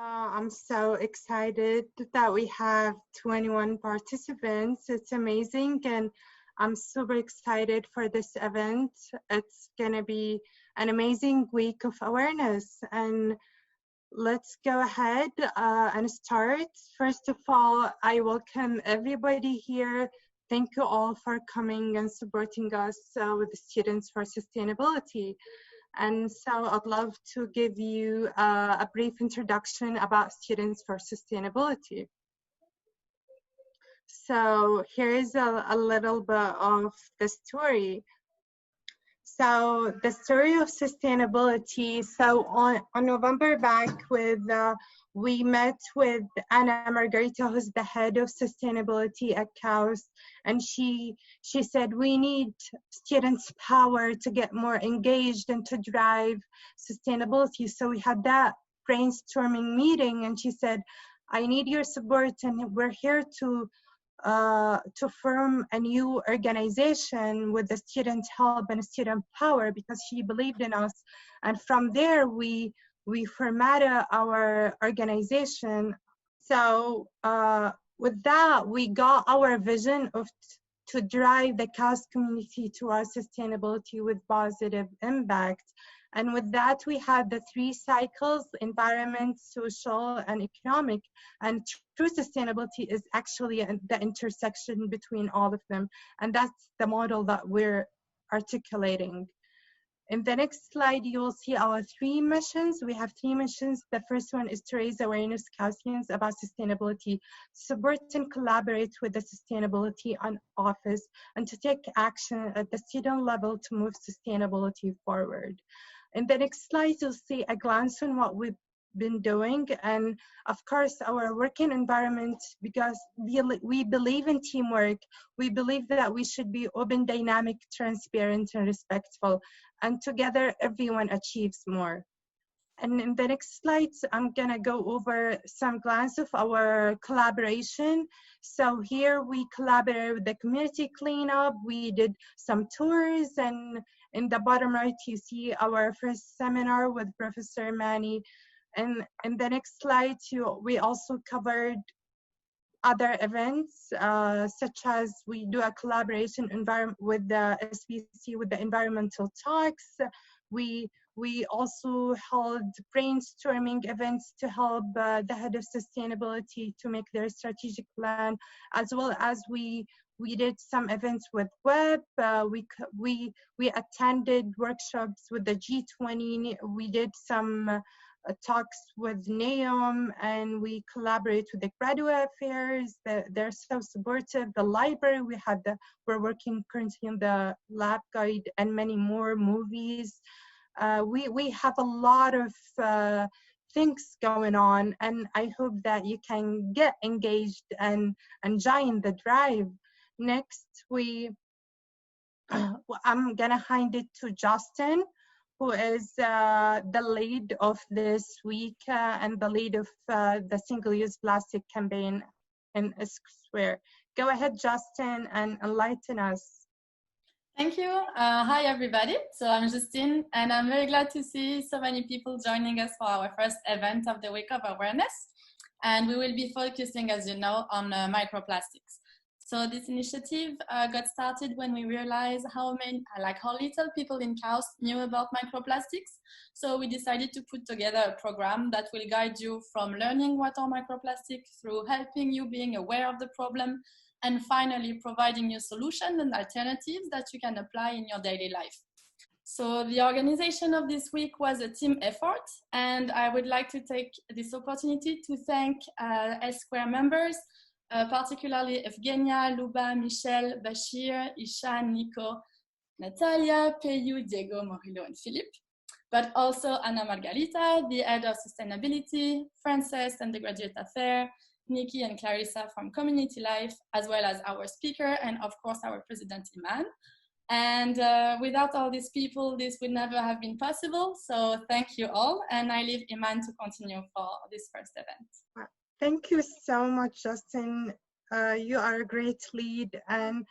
I'm so excited that we have 21 participants. It's amazing, and I'm super excited for this event. It's going to be an amazing week of awareness, and let's go ahead and start. First of all, I welcome everybody here. Thank you all for coming and supporting us with the Students for Sustainability. And so I'd love to give you a brief introduction about Students for Sustainability. So here's a little bit of the story. So the story of sustainability. So on November back we met with Anna Margarita, who's the head of sustainability at KAUST, and she said we need students' power to get more engaged and to drive sustainability. So we had that brainstorming meeting, and she said, I need your support, and we're here to form a new organization with the student help and student power, because she believed in us. And from there, we formatted our organization. So with that, we got our vision of to drive the KAUST community towards sustainability with positive impact. And with that, we had the 3 cycles: environment, social, and economic. And true sustainability is actually the intersection between all of them. And that's the model that we're articulating. In the next slide, you will see our 3 missions. We have 3 missions. The first one is to raise awareness KAUSTians about sustainability, support and collaborate with the sustainability on office, and to take action at the student level to move sustainability forward. In the next slide, you'll see a glance on what we've been doing, and of course our working environment, because we believe in teamwork. We believe that we should be open, dynamic, transparent, and respectful, and together everyone achieves more. And in the next slides, I'm gonna go over some glance of our collaboration. So here we collaborated with the community cleanup. We did some tours, and in the bottom right, you see our first seminar with Professor Mani. And in the next slide, we also covered other events, such as we do a collaboration with the SBC with the environmental talks. We also held brainstorming events to help the head of sustainability to make their strategic plan, as well as we did some events with web. We attended workshops with the G20. We did some talks with NEOM, and we collaborate with the graduate affairs. They're so supportive. The library, we're working currently on the lab guide and many more movies. We have a lot of things going on, and I hope that you can get engaged and join the drive. Next, I'm gonna hand it to Justin, who is the lead of this week and the lead of the single-use plastic campaign in Square. Go ahead, Justin, and enlighten us. Thank you. Hi, everybody. So I'm Justine, and I'm very glad to see so many people joining us for our first event of the Week of Awareness. And we will be focusing, as you know, on microplastics. So this initiative got started when we realized how little people in KAUST knew about microplastics. So we decided to put together a program that will guide you from learning what are microplastics through helping you being aware of the problem, and finally providing you solutions and alternatives that you can apply in your daily life. So the organization of this week was a team effort, and I would like to take this opportunity to thank S-Square members, particularly Evgenia, Luba, Michelle, Bashir, Ishan, Nico, Natalia, Peyu, Diego, Morillo, and Philippe, but also Anna Margarita, the head of sustainability, Frances and the graduate affair, Nikki and Clarissa from community life, as well as our speaker and of course our president Iman. And without all these people, this would never have been possible. So thank you all, and I leave Iman to continue for this first event. Thank you so much, Justin. You are a great lead. And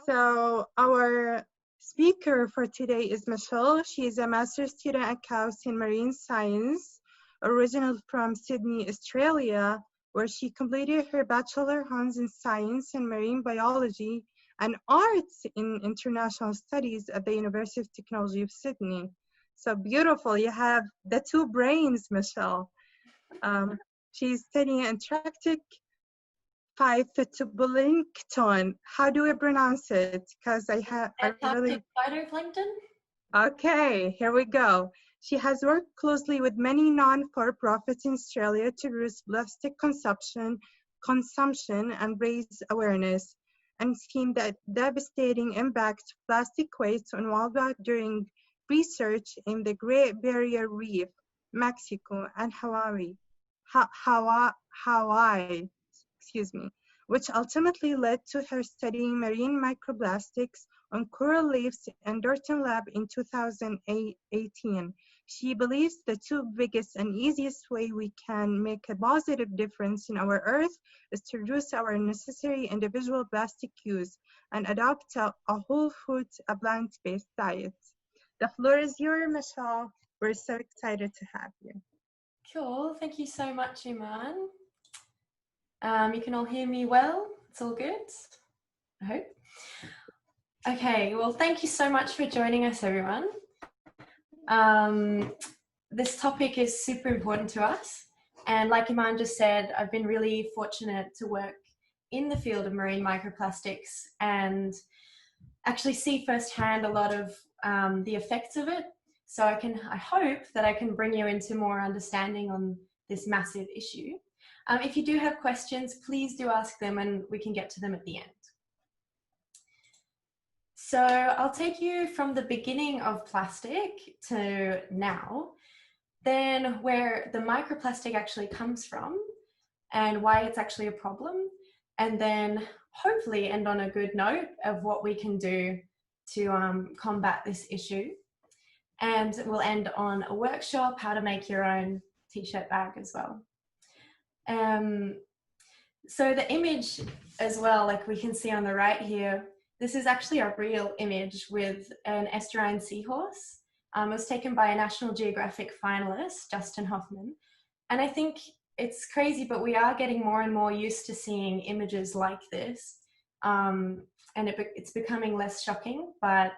so our speaker for today is Michelle. She is a master's student at KAUST in marine science. originally from Sydney, Australia, where she completed her Bachelor Honours in Science and Marine Biology and Arts in International Studies at the University of Technology of Sydney. So beautiful. You have the two brains, Michelle. She's studying Antarctic phytoplankton. How do we pronounce it? Because I really... Phytoplankton? Okay, here we go. She has worked closely with many non-for-profits in Australia to reduce plastic consumption and raise awareness, and seen the devastating impact of plastic waste on wildlife during research in the Great Barrier Reef, Mexico, and Hawaii, which ultimately led to her studying marine microplastics on coral reefs in Dorton Lab in 2018. She believes the two biggest and easiest way we can make a positive difference in our Earth is to reduce our necessary individual plastic use and adopt a whole food, a plant-based diet. The floor is yours, Michelle. We're so excited to have you. Cool. Thank you so much, Iman. You can all hear me well? It's all good, I hope. Okay, well, thank you so much for joining us, everyone. This topic is super important to us. And like Iman just said, I've been really fortunate to work in the field of marine microplastics and actually see firsthand a lot of the effects of it. So I hope that I can bring you into more understanding on this massive issue. If you do have questions, please do ask them and we can get to them at the end. So I'll take you from the beginning of plastic to now, then where the microplastic actually comes from and why it's actually a problem, and then hopefully end on a good note of what we can do to combat this issue. And we'll end on a workshop, how to make your own t-shirt bag as well. So the image as well, like we can see on the right here, this is actually a real image with an estuarine seahorse. It was taken by a National Geographic finalist, Justin Hoffman. And I think it's crazy, but we are getting more and more used to seeing images like this. And it's becoming less shocking, but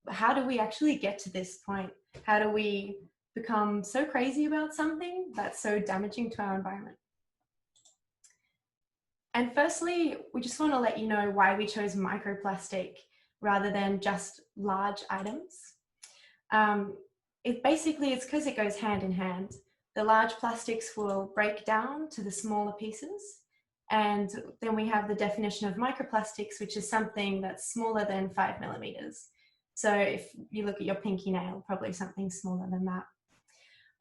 how do we actually get to this point? How do we become so crazy about something that's so damaging to our environment? And firstly, we just want to let you know why we chose microplastic rather than just large items. It's because it goes hand in hand. The large plastics will break down to the smaller pieces. And then we have the definition of microplastics, which is something that's smaller than 5 millimeters. So if you look at your pinky nail, probably something smaller than that.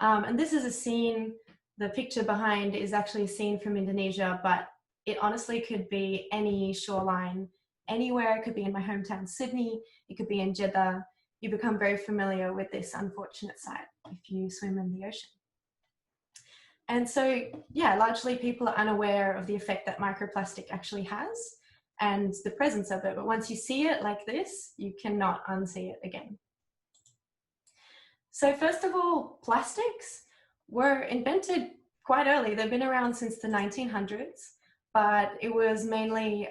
And this is a scene, the picture behind is actually a scene from Indonesia, but it honestly could be any shoreline, anywhere. It could be in my hometown, Sydney. It could be in Jeddah. You become very familiar with this unfortunate sight if you swim in the ocean. And so, yeah, largely people are unaware of the effect that microplastic actually has and the presence of it. But once you see it like this, you cannot unsee it again. So first of all, plastics were invented quite early. They've been around since the 1900s, but it was mainly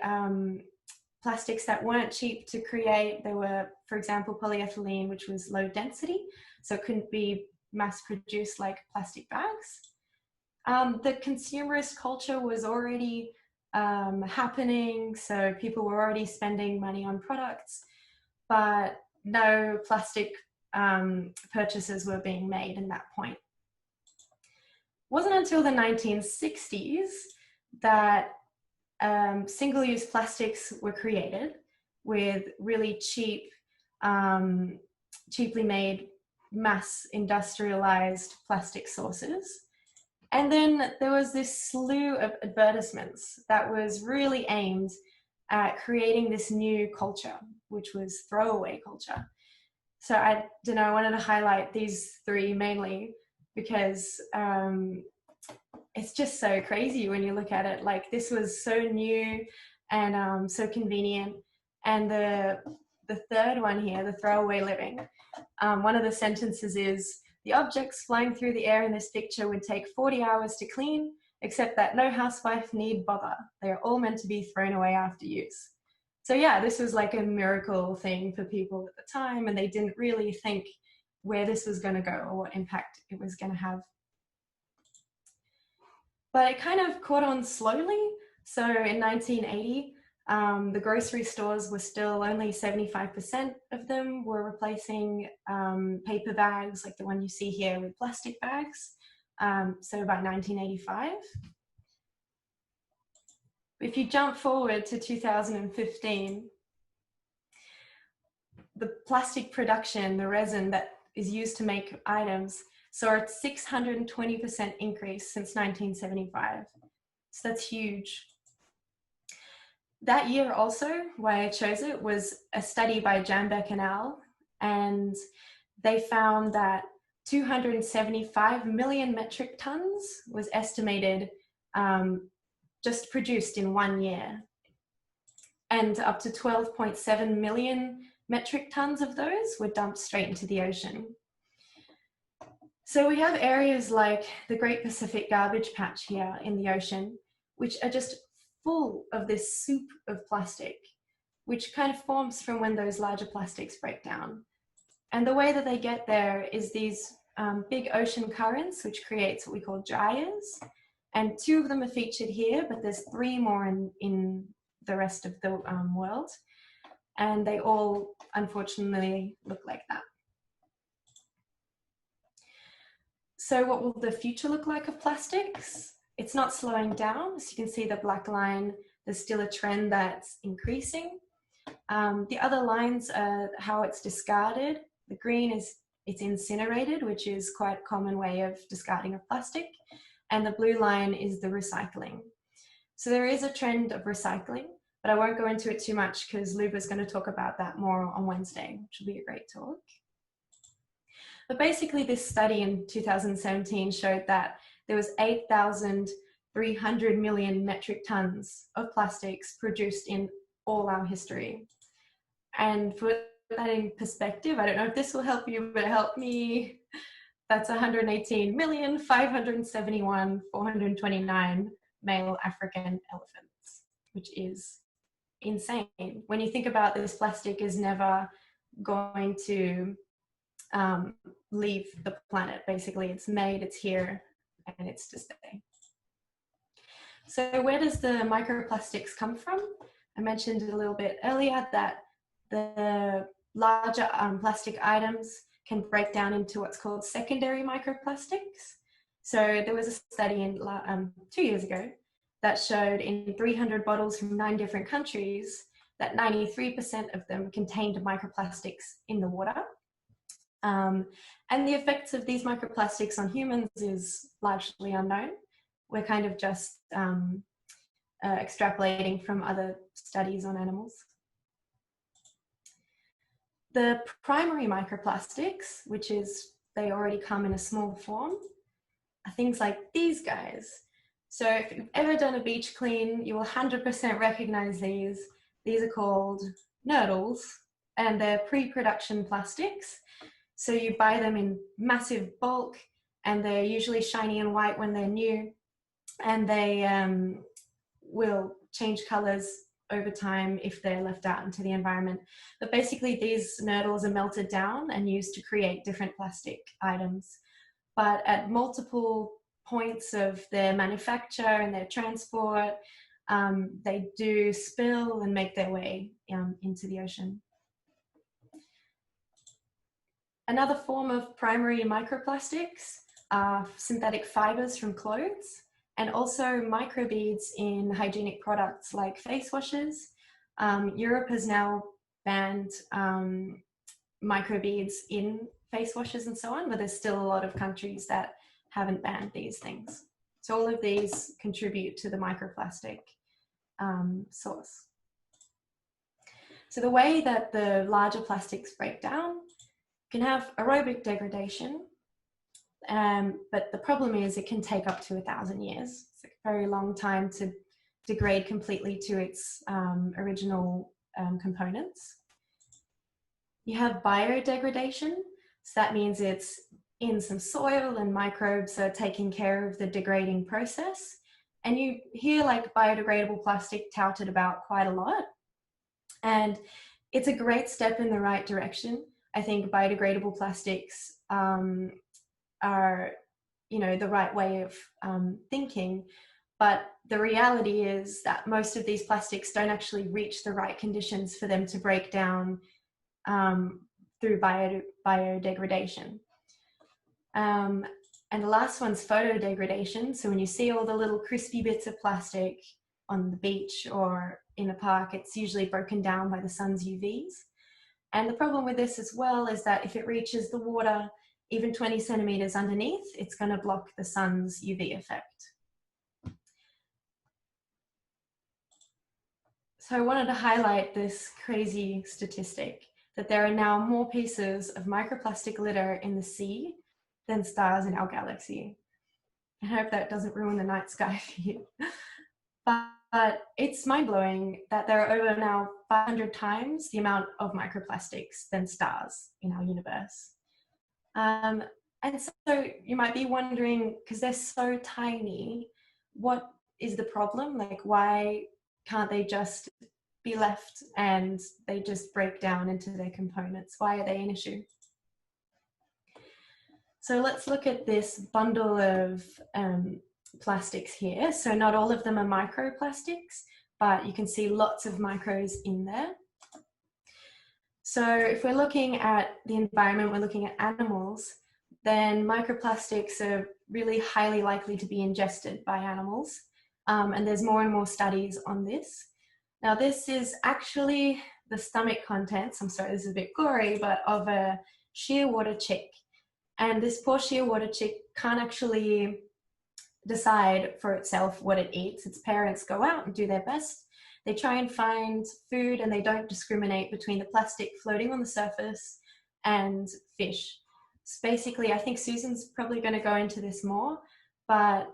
plastics that weren't cheap to create. They were, for example, polyethylene, which was low density, so it couldn't be mass produced like plastic bags. The consumerist culture was already happening, so people were already spending money on products, but no plastic purchases were being made in that point. It wasn't until the 1960s that single-use plastics were created with really cheap, cheaply made, mass industrialized plastic sources. And then there was this slew of advertisements that was really aimed at creating this new culture, which was throwaway culture. So I wanted to highlight these three mainly because it's just so crazy when you look at it. Like, this was so new and so convenient. And the third one here, the throwaway living, one of the sentences is, The objects flying through the air in this picture would take 40 hours to clean, except that no housewife need bother. They are all meant to be thrown away after use. So yeah, this was like a miracle thing for people at the time, and they didn't really think where this was going to go or what impact it was going to have. But it kind of caught on slowly. So in 1980, the grocery stores were still only 75% of them were replacing paper bags like the one you see here with plastic bags. So by 1985. If you jump forward to 2015, the plastic production, the resin that is used to make items, saw a 620% increase since 1975. So that's huge. That year also, why I chose it, was a study by Jambeck and al. And they found that 275 million metric tons was estimated just produced in 1 year. And up to 12.7 million metric tons of those were dumped straight into the ocean. So we have areas like the Great Pacific Garbage Patch here in the ocean, which are just full of this soup of plastic, which kind of forms from when those larger plastics break down. And the way that they get there is these big ocean currents, which creates what we call gyres. And 2 of them are featured here, but there's 3 more in the rest of the world. And they all, unfortunately, look like that. So what will the future look like of plastics? It's not slowing down. As you can see the black line, there's still a trend that's increasing. The other lines are how it's discarded. The green is it's incinerated, which is quite a common way of discarding of plastic. And the blue line is the recycling. So there is a trend of recycling, but I won't go into it too much because Luba's going to talk about that more on Wednesday, which will be a great talk. But basically this study in 2017 showed that there was 8,300 million metric tons of plastics produced in all our history. And for that in perspective, I don't know if this will help you, but it helped me. That's 118,571,429 male African elephants, which is insane. When you think about this, plastic is never going to leave the planet. Basically, it's made, it's here, and it's to stay. So where does the microplastics come from? I mentioned a little bit earlier that the larger plastic items can break down into what's called secondary microplastics. So there was a study in 2 years ago that showed in 300 bottles from 9 different countries that 93% of them contained microplastics in the water. And the effects of these microplastics on humans is largely unknown. We're kind of just extrapolating from other studies on animals. The primary microplastics, which is they already come in a small form, are things like these guys. So if you've ever done a beach clean, you will 100% recognize these. These are called nurdles, and they're pre-production plastics. So you buy them in massive bulk, and they're usually shiny and white when they're new, and they will change colors over time if they're left out into the environment. But basically these nurdles are melted down and used to create different plastic items. But at multiple points of their manufacture and their transport, they do spill and make their way into the ocean. Another form of primary microplastics are synthetic fibers from clothes, and also microbeads in hygienic products like face washes. Europe has now banned microbeads in face washes and so on, but there's still a lot of countries that haven't banned these things. So all of these contribute to the microplastic source. So the way that the larger plastics break down can have aerobic degradation, but the problem is it can take up to 1,000 years. It's a very long time to degrade completely to its original components. You have biodegradation, so that means it's in some soil, and microbes are taking care of the degrading process. And you hear like biodegradable plastic touted about quite a lot. And it's a great step in the right direction. I think biodegradable plastics are, you know, the right way of thinking. But the reality is that most of these plastics don't actually reach the right conditions for them to break down through biodegradation. And the last one's photodegradation. So when you see all the little crispy bits of plastic on the beach or in a park, it's usually broken down by the sun's UVs. And the problem with this as well is that if it reaches the water, even 20 centimeters underneath, it's going to block the sun's UV effect. So I wanted to highlight this crazy statistic that there are now more pieces of microplastic litter in the sea than stars in our galaxy. I hope that doesn't ruin the night sky for you. But it's mind-blowing that there are over now 500 times the amount of microplastics than stars in our universe. And so you might be wondering, because they're so tiny, what is the problem? Like, why can't they just be left and they just break down into their components? Why are they an issue? So let's look at this bundle of plastics here. So not all of them are microplastics, but you can see lots of micros in there. So if we're looking at the environment, we're looking at animals, then microplastics are really highly likely to be ingested by animals. And there's more and more studies on this. Now this is actually the stomach contents, I'm sorry, this is a bit gory, but of a shearwater chick. And this poor shearwater chick can't actually decide for itself what it eats. Its parents go out and do their best. They try and find food and they don't discriminate between the plastic floating on the surface and fish. So basically, I think Susan's probably going to go into this more, but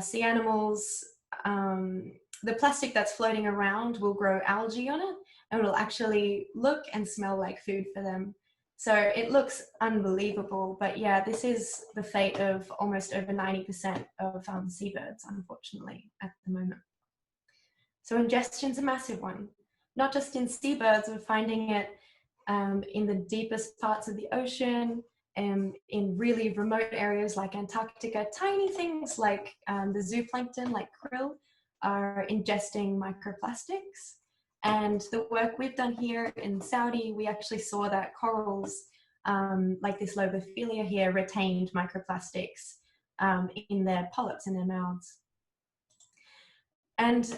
sea animals, the plastic that's floating around will grow algae on it and will actually look and smell like food for them. So it looks unbelievable, but yeah, this is the fate of almost over 90% of seabirds, unfortunately, at the moment. So ingestion's a massive one, not just in seabirds, we're finding it in the deepest parts of the ocean, in really remote areas like Antarctica. Tiny things like the zooplankton, like krill, are ingesting microplastics. And the work we've done here in Saudi, we actually saw that corals, like this lobophilia here, retained microplastics in their polyps, in their mouths. And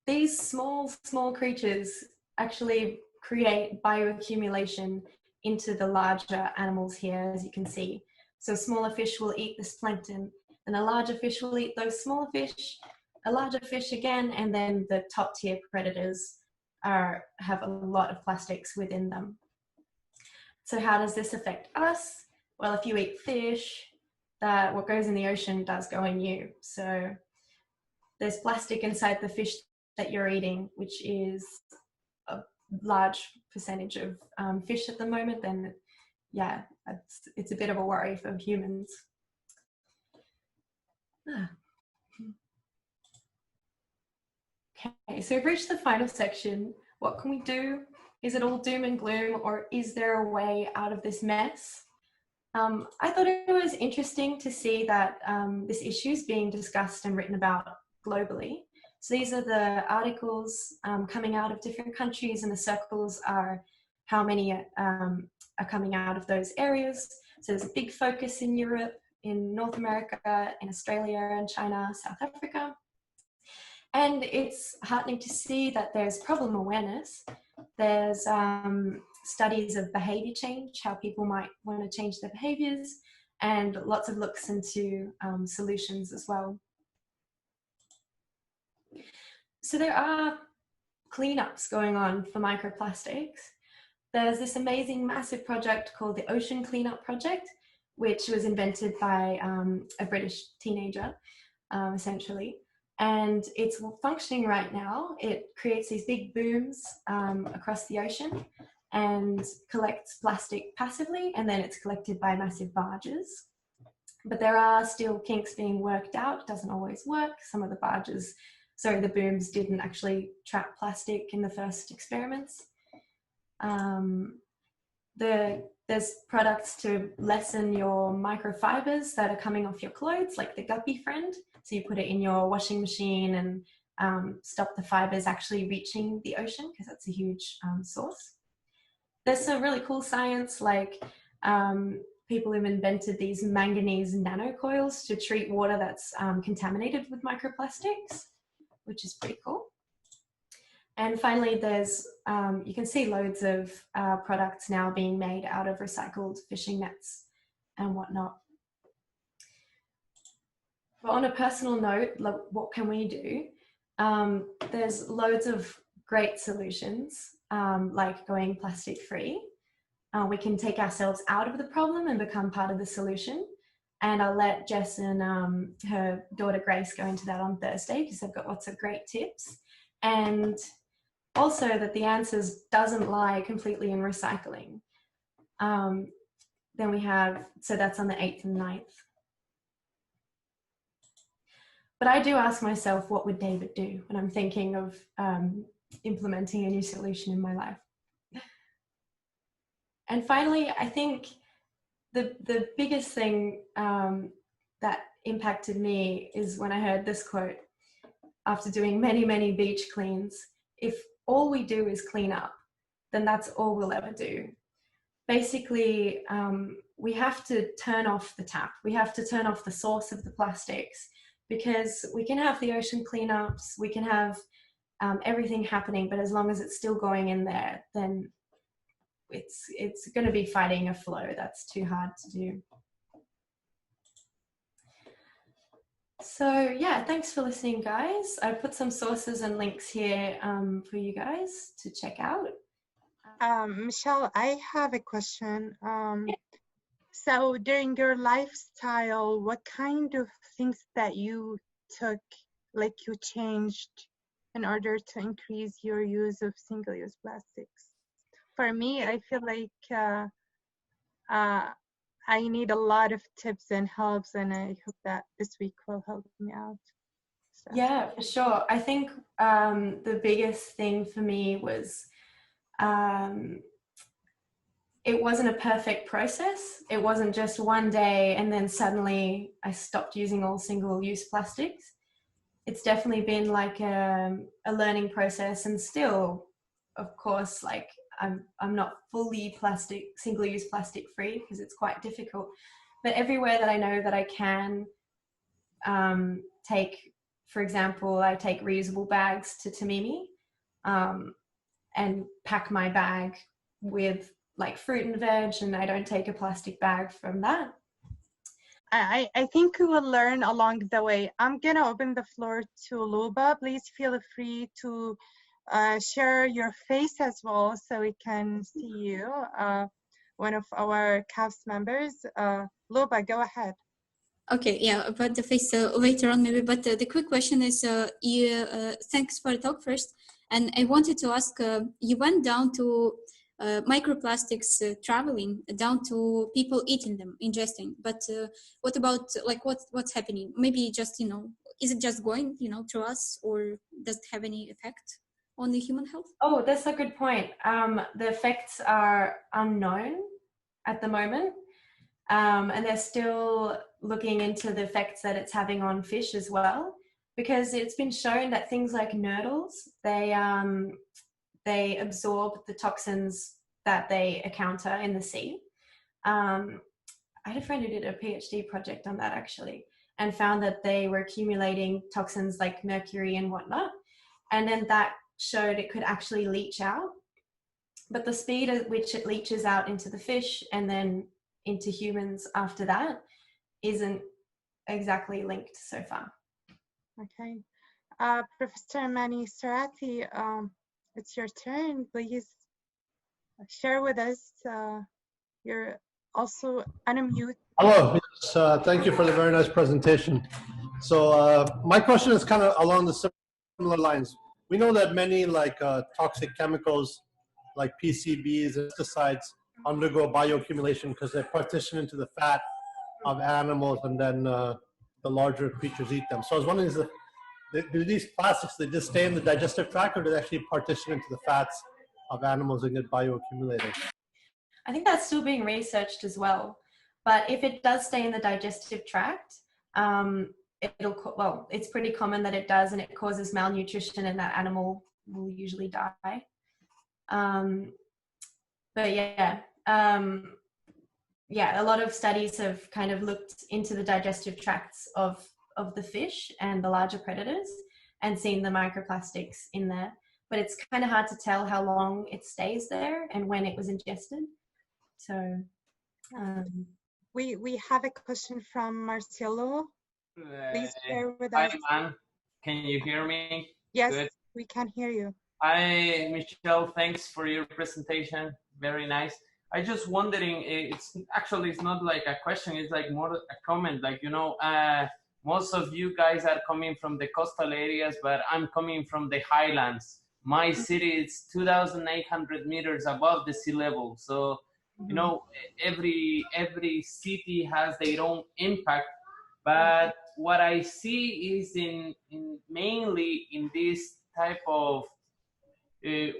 these small creatures actually create bioaccumulation into the larger animals here, as you can see. So smaller fish will eat this plankton, and a larger fish will eat those smaller fish, a larger fish again, and then the top tier predators have a lot of plastics within them. So how does this affect us? Well, if you eat fish, what goes in the ocean does go in you. So there's plastic inside the fish that you're eating, which is a large percentage of fish at the moment, then yeah, it's a bit of a worry for humans. Okay, so we've reached the final section. What can we do? Is it all doom and gloom, or is there a way out of this mess? I thought it was interesting to see that this issue is being discussed and written about globally. So these are the articles coming out of different countries, and the circles are how many are coming out of those areas. So there's a big focus in Europe, in North America, in Australia and China, South Africa. And it's heartening to see that there's problem awareness. There's studies of behavior change, how people might want to change their behaviors, and lots of looks into solutions as well. So there are cleanups going on for microplastics. There's this amazing massive project called the Ocean Cleanup Project, which was invented by a British teenager, essentially. And it's functioning right now. It creates these big booms across the ocean, and collects plastic passively, and then it's collected by massive barges. But there are still kinks being worked out. It doesn't always work. Some of the barges, sorry, the booms didn't actually trap plastic in the first experiments. There's products to lessen your microfibers that are coming off your clothes, like the Guppy Friend. So you put it in your washing machine and stop the fibers actually reaching the ocean, because that's a huge source. There's some really cool science, like people have invented these manganese nanocoils to treat water that's contaminated with microplastics, which is pretty cool. And finally, there's, you can see loads of products now being made out of recycled fishing nets and whatnot. But on a personal note, like, what can we do? There's loads of great solutions, like going plastic free. We can take ourselves out of the problem and become part of the solution. And I'll let Jess and her daughter Grace go into that on Thursday, because they've got lots of great tips. And also that the answers doesn't lie completely in recycling. Then we have, so that's on the 8th and 9th. But I do ask myself, what would David do when I'm thinking of implementing a new solution in my life? And finally, I think the biggest thing that impacted me is when I heard this quote after doing many, many beach cleans: if all we do is clean up, then that's all we'll ever do. Basically, we have to turn off the tap. We have to turn off the source of the plastics, because we can have the ocean cleanups, we can have everything happening, but as long as it's still going in there, then it's going to be fighting a flow that's too hard to do. So yeah, thanks for listening, guys. I put some sources and links here for you guys to check out. Michelle, I have a question. So during your lifestyle, what kind of things that you took, like you changed in order to increase your use of single-use plastics? For me, I feel like I need a lot of tips and helps, and I hope that this week will help me out. So. Yeah, for sure. I think the biggest thing for me was it wasn't a perfect process. It wasn't just one day and then suddenly I stopped using all single-use plastics. It's definitely been like a learning process, and still, of course, like I'm not fully single-use plastic free, because it's quite difficult. But everywhere that I know that I can take, for example, I take reusable bags to Tamimi and pack my bag with like fruit and veg, and I don't take a plastic bag from that. I think we will learn along the way. I'm gonna open the floor to Luba. Please feel free to share your face as well, so we can see you, one of our KAUST members. Luba, go ahead. Okay, yeah, about the face later on maybe, but the quick question is, thanks for the talk first. And I wanted to ask, you went down to microplastics traveling down to people eating them, ingesting, but what about like what's happening? Maybe just, you know, is it just going, you know, through us, or does it have any effect on the human health? Oh, that's a good point. The effects are unknown at the moment, and they're still looking into the effects that it's having on fish as well, because it's been shown that things like nurdles, they absorb the toxins that they encounter in the sea. I had a friend who did a PhD project on that actually, and found that they were accumulating toxins like mercury and whatnot, and then that showed it could actually leach out, but the speed at which it leaches out into the fish and then into humans after that isn't exactly linked so far. Okay, Professor Mani Sarati, it's your turn. Please share with us. You're also unmute. Hello, yes, thank you for the very nice presentation. So my question is kind of along the similar lines. We know that many like toxic chemicals like PCBs and pesticides undergo bioaccumulation because they partition into the fat of animals, and then the larger creatures eat them. So I was wondering, do these plastics, they just stay in the digestive tract, or do they actually partition into the fats of animals and get bioaccumulated? I think that's still being researched as well. But if it does stay in the digestive tract, it's pretty common that it does, and it causes malnutrition, and that animal will usually die. But yeah, a lot of studies have kind of looked into the digestive tracts of the fish and the larger predators and seen the microplastics in there. But it's kind of hard to tell how long it stays there and when it was ingested. So we have a question from Marcelo. Please share with us. Hi, man. Can you hear me? Yes, Good. we can hear you. Hi, Michelle. Thanks for your presentation. Very nice. I just wondering, it's not like a question, it's like more a comment. Like, most of you guys are coming from the coastal areas, but I'm coming from the highlands. My city is 2,800 meters above the sea level. So, every city has their own impact. But what I see is mainly in this type of,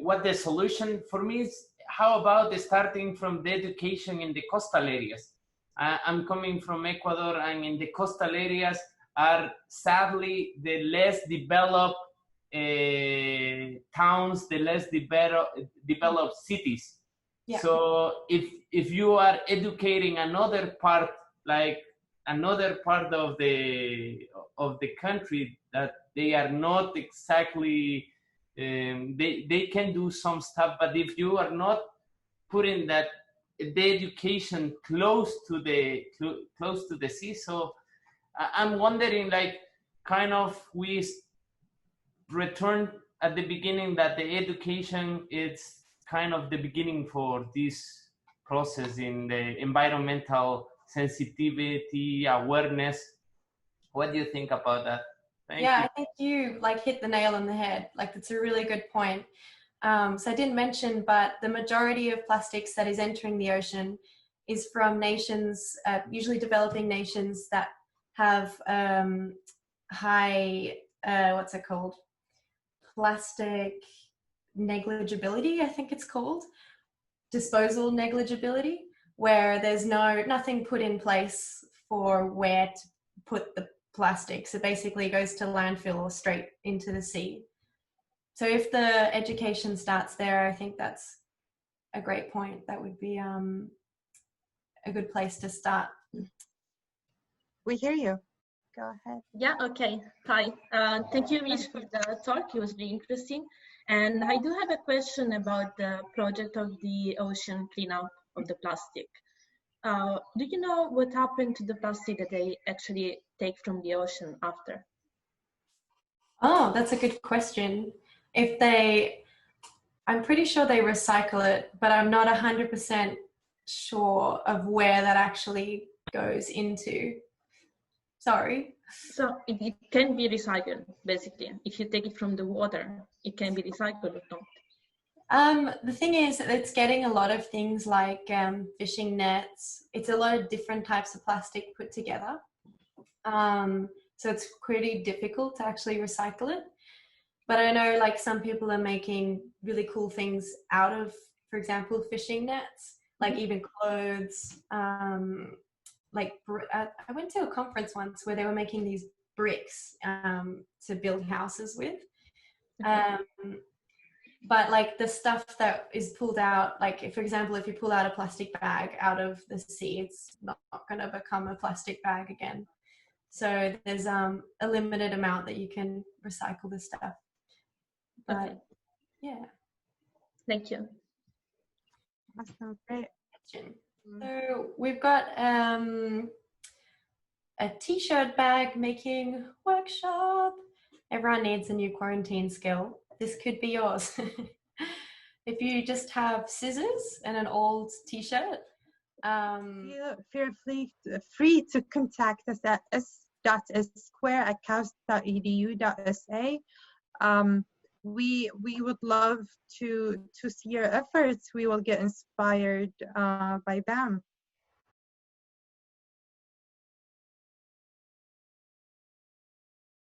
what the solution for me is, how about starting from the education in the coastal areas? I'm coming from Ecuador, and in the coastal areas are sadly the less developed towns, the less developed cities. Yeah. So if you are educating another part of the country that they are not exactly, they can do some stuff, but if you are not putting the education close to the sea, so I'm wondering, like, kind of we return at the beginning that the education is kind of the beginning for this process in the environmental sensitivity, awareness. What do you think about that? Thank you. I think you hit the nail on the head. It's a really good point. So I didn't mention, but the majority of plastics that is entering the ocean is from nations, usually developing nations that have high, plastic negligibility, I think it's called, disposal negligibility, where there's nothing put in place for where to put the plastic. So basically it goes to landfill or straight into the sea. So if the education starts there, I think that's a great point. That would be a good place to start. We hear you. Go ahead. Yeah, okay. Hi. Thank you, Mish, for the talk. It was really interesting. And I do have a question about the project of the ocean cleanup of the plastic. Do you know what happened to the plastic that they actually take from the ocean after? Oh, that's a good question. I'm pretty sure they recycle it, but I'm not 100% sure of where that actually goes into. Sorry. So it can be recycled, basically. If you take it from the water, it can be recycled or not. The thing is, it's getting a lot of things like fishing nets. It's a lot of different types of plastic put together. So it's pretty difficult to actually recycle it. But I know some people are making really cool things out of, for example, fishing nets, even clothes. I went to a conference once where they were making these bricks to build houses with. But the stuff that is pulled out, for example, if you pull out a plastic bag out of the sea, it's not going to become a plastic bag again. So there's a limited amount that you can recycle this stuff. But okay. Yeah. Thank you. Awesome. Great. So we've got a t-shirt bag making workshop. Everyone needs a new quarantine skill. This could be yours. If you just have scissors and an old t-shirt. Feel free to contact us at s.square@kaust.edu.sa. we would love to see your efforts. We will get inspired by them.